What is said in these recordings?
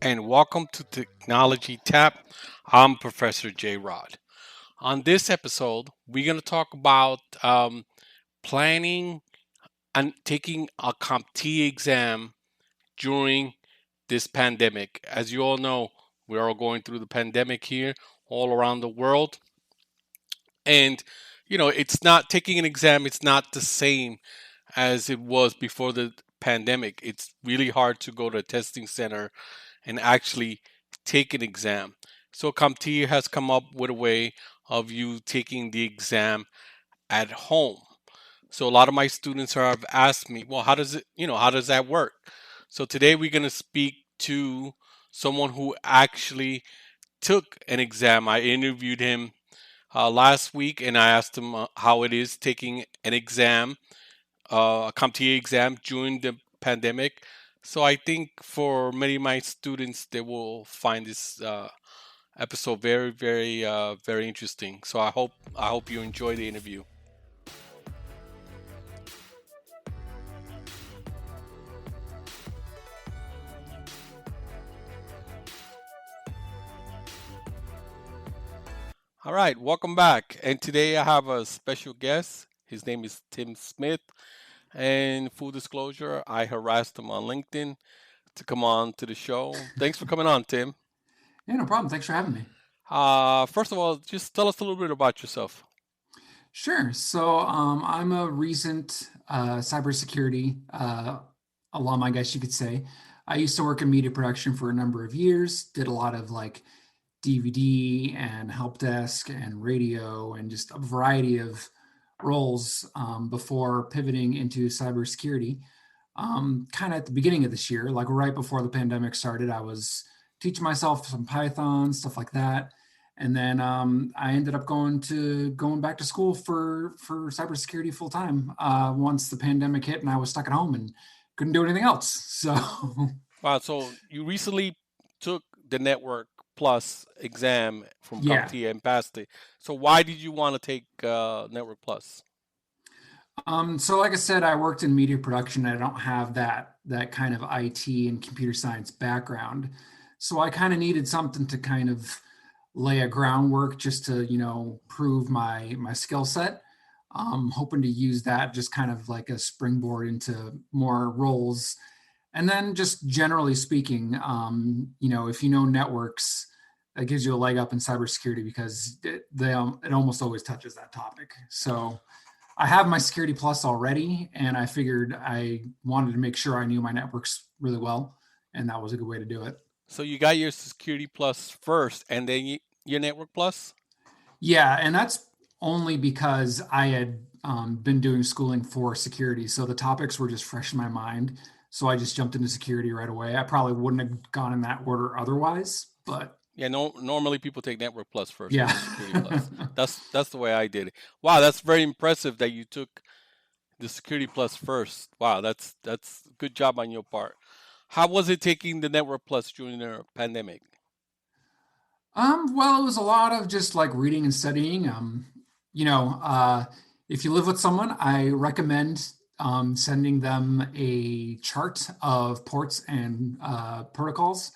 and welcome to Technology Tap. I'm Professor JRod. On this episode, we're going to talk about planning and taking a CompT exam during this pandemic. As you all know, we're all going through the pandemic here all around the world. And, it's not taking an exam, it's not the same as it was before the pandemic. It's really hard to go to a testing center and actually take an exam. So CompTIA has come up with a way of you taking the exam at home. So a lot of my students have asked me, well, how does that work? So today we're going to speak to someone who actually took an exam. I interviewed him last week and I asked him how it is taking an exam, a CompTIA exam during the pandemic. So I think for many of my students, they will find this episode very, very, very interesting. So I hope you enjoy the interview. All right, welcome back. And today I have a special guest. His name is Tim Smith. And full disclosure, I harassed him on LinkedIn to come on to the show. Thanks for coming on, Tim. Yeah, no problem. Thanks for having me. First of all, just tell us a little bit about yourself. Sure. I'm a recent cybersecurity alum, I guess you could say. I used to work in media production for a number of years, did a lot of like DVD and help desk and radio and just a variety of roles before pivoting into cybersecurity. Kind of at the beginning of this year, like right before the pandemic started, I was teaching myself some Python, stuff like that. And then I ended up going back to school for cybersecurity full time once the pandemic hit and I was stuck at home and couldn't do anything else. So Wow, so you recently took the Network Plus exam from yeah. CompTIA and passed it. So why did you want to take Network Plus? So like I said, I worked in media production. I don't have that kind of IT and computer science background. So I kind of needed something to kind of lay a groundwork just to, prove my skill set. Hoping to use that just kind of like a springboard into more roles. And then just generally speaking, if you know networks, that gives you a leg up in cybersecurity because it almost always touches that topic. So I have my Security Plus already, and I figured I wanted to make sure I knew my networks really well, and that was a good way to do it. So you got your Security Plus first, and then your Network Plus. Yeah, and that's only because I had been doing schooling for security, so the topics were just fresh in my mind. So I just jumped into security right away. I probably wouldn't have gone in that order otherwise, but Yeah, no. Normally people take Network Plus first and yeah. then Security Plus. That's the way I did it. Wow, that's very impressive that you took the Security Plus first. Wow, that's good job on your part. How was it taking the Network Plus during the pandemic? Well, it was a lot of just like reading and studying. You know, uh, if you live with someone, I recommend sending them a chart of ports and protocols.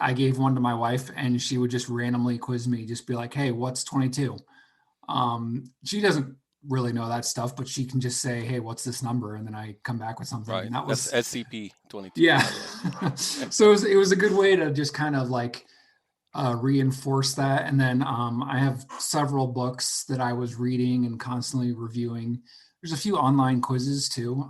I gave one to my wife, and she would just randomly quiz me, just be like, "Hey, what's 22?" She doesn't really know that stuff, but she can just say, "Hey, what's this number?" And then I come back with something, Right, and that that's was SCP-22, yeah. by the way. So it was a good way to just kind of like reinforce that. And then I have several books that I was reading and constantly reviewing. There's a few online quizzes too.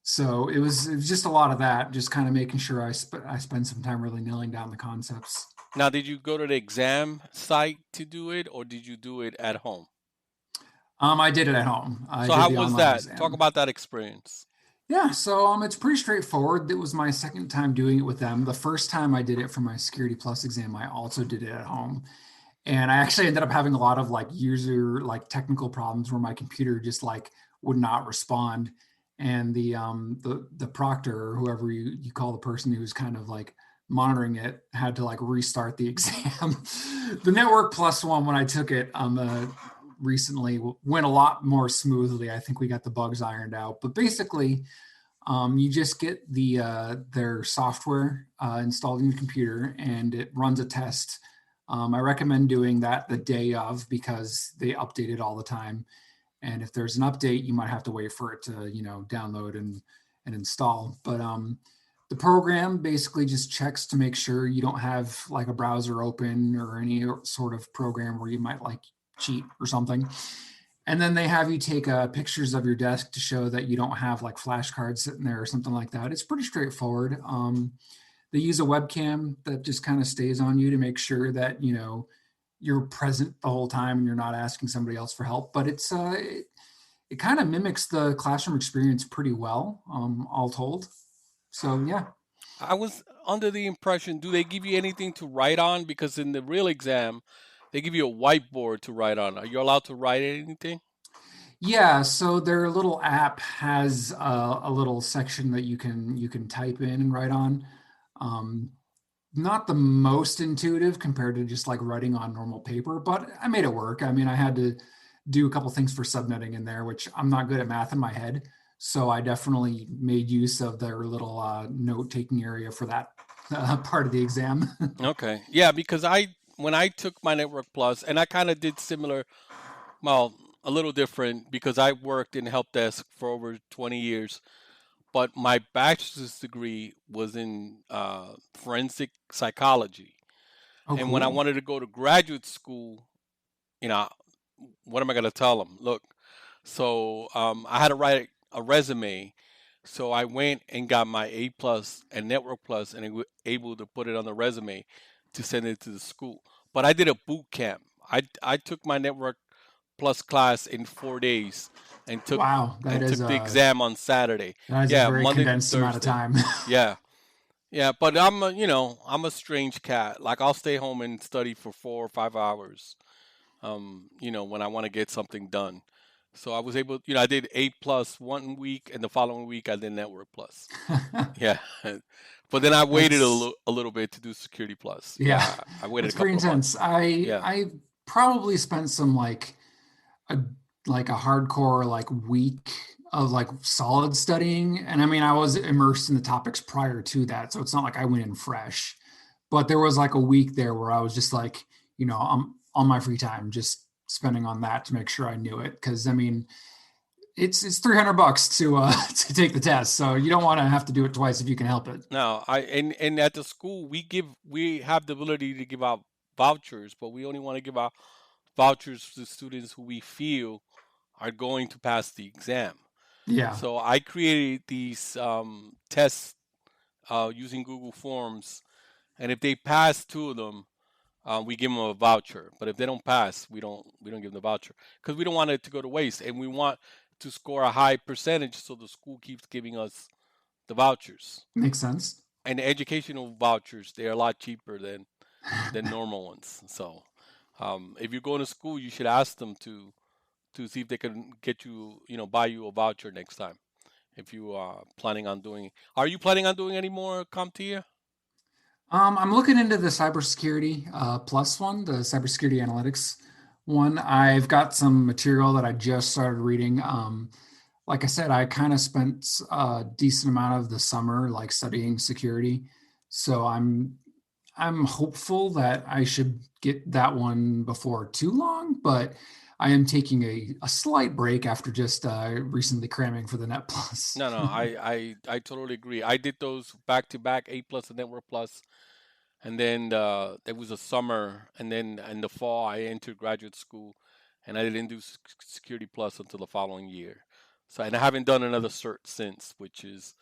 So it was just a lot of that, just kind of making sure I spend some time really nailing down the concepts. Now, did you go to the exam site to do it, or did you do it at home? I did it at home. I So did how the was online that? Talk exam. about that experience. Yeah, so it's pretty straightforward. It was my second time doing it with them. The first time I did it for my Security Plus exam, I also did it at home. And I actually ended up having a lot of like user like technical problems where my computer just like would not respond. And the proctor or whoever you call the person who's kind of like monitoring it had to like restart the exam. The Network Plus one, when I took it recently, went a lot more smoothly. I think we got the bugs ironed out. But basically, You just get their software installed in your computer, and it runs a test. I recommend doing that the day of because they update it all the time. And if there's an update, you might have to wait for it to, download and install. But the program basically just checks to make sure you don't have like a browser open or any sort of program where you might like cheat or something. And then they have you take pictures of your desk to show that you don't have like flashcards sitting there or something like that. It's pretty straightforward. They use a webcam that just kind of stays on you to make sure that you're present the whole time and you're not asking somebody else for help. But it kind of mimics the classroom experience pretty well, all told. So yeah. I was under the impression, do they give you anything to write on? Because in the real exam, they give you a whiteboard to write on. Are you allowed to write anything? Yeah, so their little app has a little section that you can type in and write on. Um, Not the most intuitive compared to just like writing on normal paper, but I made it work. I mean, I had to do a couple things for subnetting in there, which I'm not good at math in my head. So I definitely made use of their little note taking area for that part of the exam. Okay. Yeah, because when I took my Network Plus, and I kind of did similar, well, a little different because I worked in help desk for over 20 years, but my bachelor's degree was in forensic psychology. Oh, And when I cool. wanted to go to graduate school, you know, what am I going to tell them? Look, so I had to write a resume. So I went and got my A plus and Network Plus, and was able to put it on the resume to send it to the school. But I did a boot camp. I took my Network Plus class in 4 days, and Wow, took the exam on Saturday. that is a Yeah, very Monday through condensed amount of Thursday. time. Yeah, yeah. But I'm a strange cat. Like I'll stay home and study for 4 or 5 hours, when I want to get something done. So I was able, I did A plus 1 week, and the following week I did Network Plus. Yeah, but then I waited That's a little bit to do Security Plus. yeah, Yeah, I waited a that's pretty couple of intense. months. I Yeah. I probably spent some a like a hardcore like week of like solid studying, and I mean I was immersed in the topics prior to that, so it's not like I went in fresh. But there was like a week there where I was just like, I'm on my free time just spending on that to make sure I knew it because I mean it's $300 to to take the test, so you don't want to have to do it twice if you can help it. No, and at the school we have the ability to give out vouchers, but we only want to give out vouchers to students who we feel are going to pass the exam. Yeah, So I created these tests using Google Forms, and if they pass two of them, we give them a voucher. But if they don't pass, we don't give them the voucher because we don't want it to go to waste, and we want to score a high percentage so the school keeps giving us the vouchers. makes sense. And the educational vouchers, they're a lot cheaper than normal ones. So if you're going to school, you should ask them to see if they can get you, buy you a voucher next time. If you are planning on doing, are you planning on doing any more CompTIA? I'm looking into the cybersecurity plus one, the cybersecurity analytics one. I've got some material that I just started reading. Like I said, I kind of spent a decent amount of the summer like studying security, so I'm hopeful that I should get that one before too long. But I am taking a slight break after just recently cramming for the Net Plus. No, no, I totally agree. I did those back to back, A plus and Network Plus, and then there was a summer, and then in the fall I entered graduate school, and I didn't do Security Plus until the following year. So, and I haven't done another cert since, which is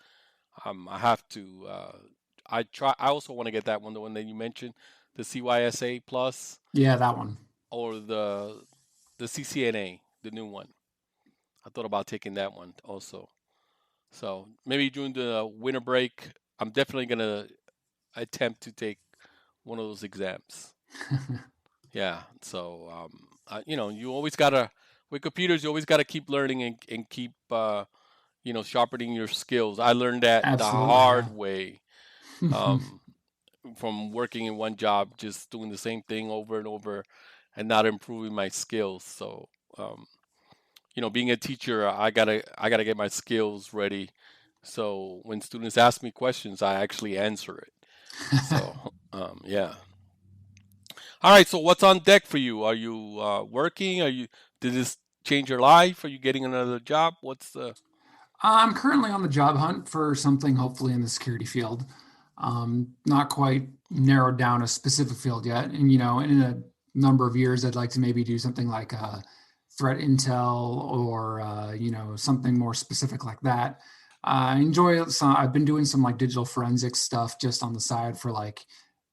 I have to. I try. I also want to get that one, the one that you mentioned, the CYSA Plus Yeah, that one. or the CCNA, the new one. I thought about taking that one also. So maybe during the winter break, I'm definitely gonna attempt to take one of those exams. Yeah. So you always gotta with computers, you always gotta keep learning and keep sharpening your skills. I learned that the Absolutely, yeah. hard way. Um, from working in one job, just doing the same thing over and over, and not improving my skills. So, being a teacher, I gotta get my skills ready So when students ask me questions, I actually answer it. So yeah. All right. So what's on deck for you? Are you working? Did this change your life? Are you getting another job? What's the I'm currently on the job hunt for something, hopefully in the security field. Not quite narrowed down a specific field yet. And, in a number of years, I'd like to maybe do something like threat intel or, something more specific like that. I enjoy some, I've been doing some like digital forensics stuff just on the side for like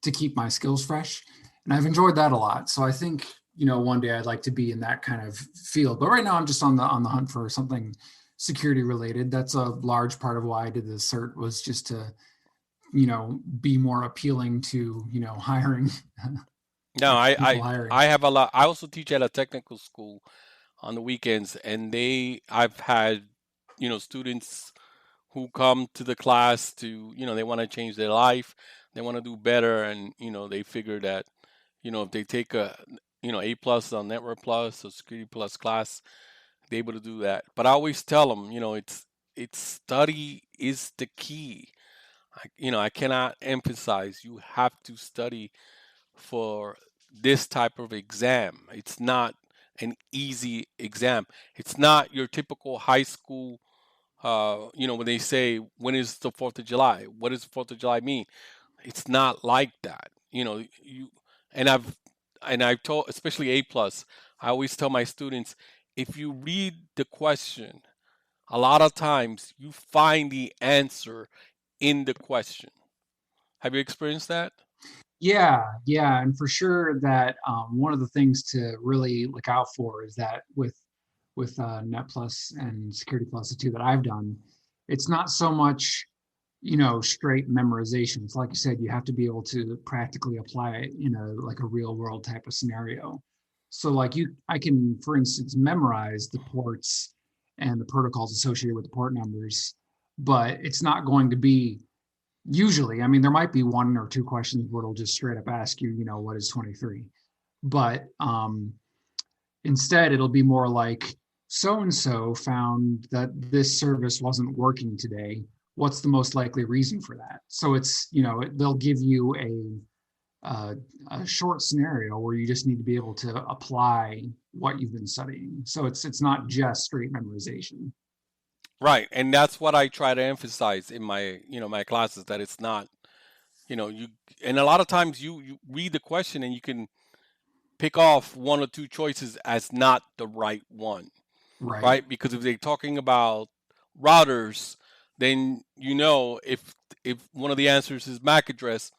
to keep my skills fresh. And I've enjoyed that a lot. So I think, one day I'd like to be in that kind of field. But right now I'm just on the hunt for something security related. That's a large part of why I did the cert, was just to, be more appealing to, hiring, No, people hiring. I have a lot. I also teach at a technical school on the weekends, and I've had, students who come to the class to, they want to change their life, they want to do better, and, they figure that, if they take a, A plus on Network Plus or Security Plus class, they're able to do that. But I always tell them, it's study is the key. I cannot emphasize you have to study for this type of exam. It's not an easy exam. It's not your typical high school. When they say, when is the 4th of July? What does the 4th of July mean? It's not like that. And I've told, especially A plus, I always tell my students, if you read the question, a lot of times you find the answer in the question. Have you experienced that? Yeah, and for sure that one of the things to really look out for is that with Net Plus and Security Plus, the two that I've done, it's not so much, straight memorization. It's like you said, you have to be able to practically apply it in a like a real world type of scenario. So like I can, for instance, memorize the ports and the protocols associated with the port numbers, but it's not going to be usually, I mean, there might be one or two questions where it'll just straight up ask you, what is 23? But instead, it'll be more like so and so found that this service wasn't working today. What's the most likely reason for that? So it's, they'll give you a short scenario where you just need to be able to apply what you've been studying. So it's not just straight memorization. Right, and that's what I try to emphasize in my classes, that it's not, you and a lot of times you read the question and you can pick off one or two choices as not the right one, Right. right? Because if they're talking about routers, then if one of the answers is MAC address,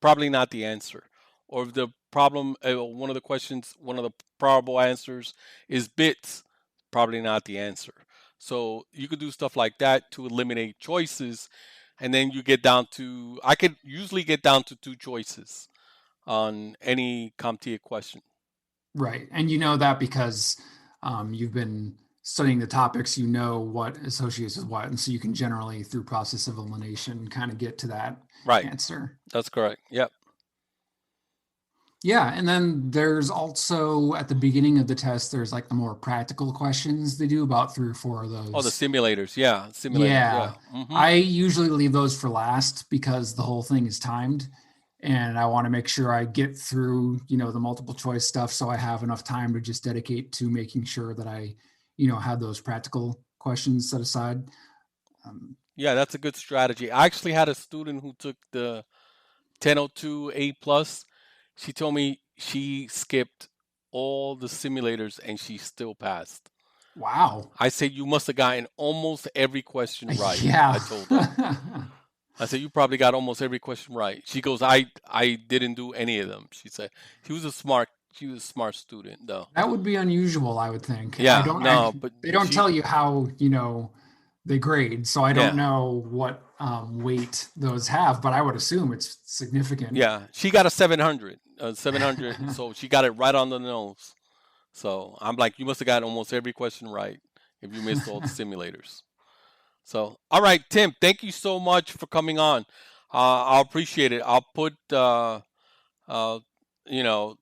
probably not the answer. Or if the problem, one of the questions, one of the probable answers is bits, probably not the answer. So you could do stuff like that to eliminate choices, and then you get down to, I could usually get down to two choices on any CompTIA question. Right. And you know that because you've been studying the topics, you know what associates with what. And so you can generally, through process of elimination, kind of get to that Right, answer. that's correct. Yep. Yeah. And then there's also at the beginning of the test, there's like the more practical questions. They do about three or four of Oh, the those. simulators. Yeah, simulators. Yeah. Yeah. Hmm. I usually leave those for last because the whole thing is timed. And I want to make sure I get through, the multiple choice stuff so I have enough time to just dedicate to making sure that I, have those practical questions set aside. Um, Yeah, that's a good strategy. I actually had a student who took the 1002 A plus. She told me she skipped all the simulators and she still passed. wow. I said, you must have gotten almost every question right. Yeah. I told her. I said, you probably got almost every question right. She goes, I didn't do any of them. She said she was a smart student though. That would be unusual, I would think. Yeah, no, but They don't she tell you how, they grade, so I don't yeah. know what weight those have, but I would assume it's significant. Yeah, she got a 700, 700, so she got it right on the nose. So I'm like, you must have got almost every question right if you missed all the simulators. So, all right, Tim, thank you so much for coming on. I'll appreciate it. I'll put, uh, you know,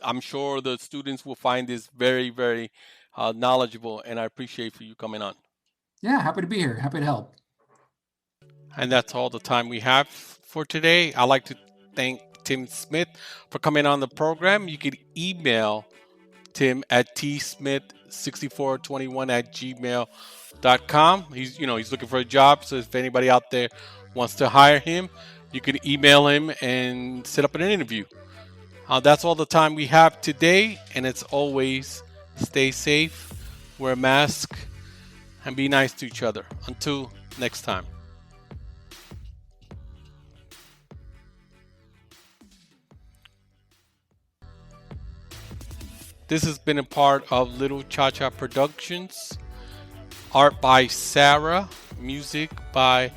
I'm sure the students will find this very, very knowledgeable, and I appreciate for you coming on. Yeah, happy to be here. Happy to help. And that's all the time we have for today. I'd like to thank Tim Smith for coming on the program. You could email Tim at tsmith6421 at gmail.com. He's looking for a job. So if anybody out there wants to hire him, you could email him and set up an interview. That's all the time we have today. And it's always stay safe, wear a mask, and be nice to each other. Until next time. This has been a part of Little Chacha Productions. Art by Sarah. Music by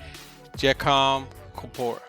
Jekam Kapoor.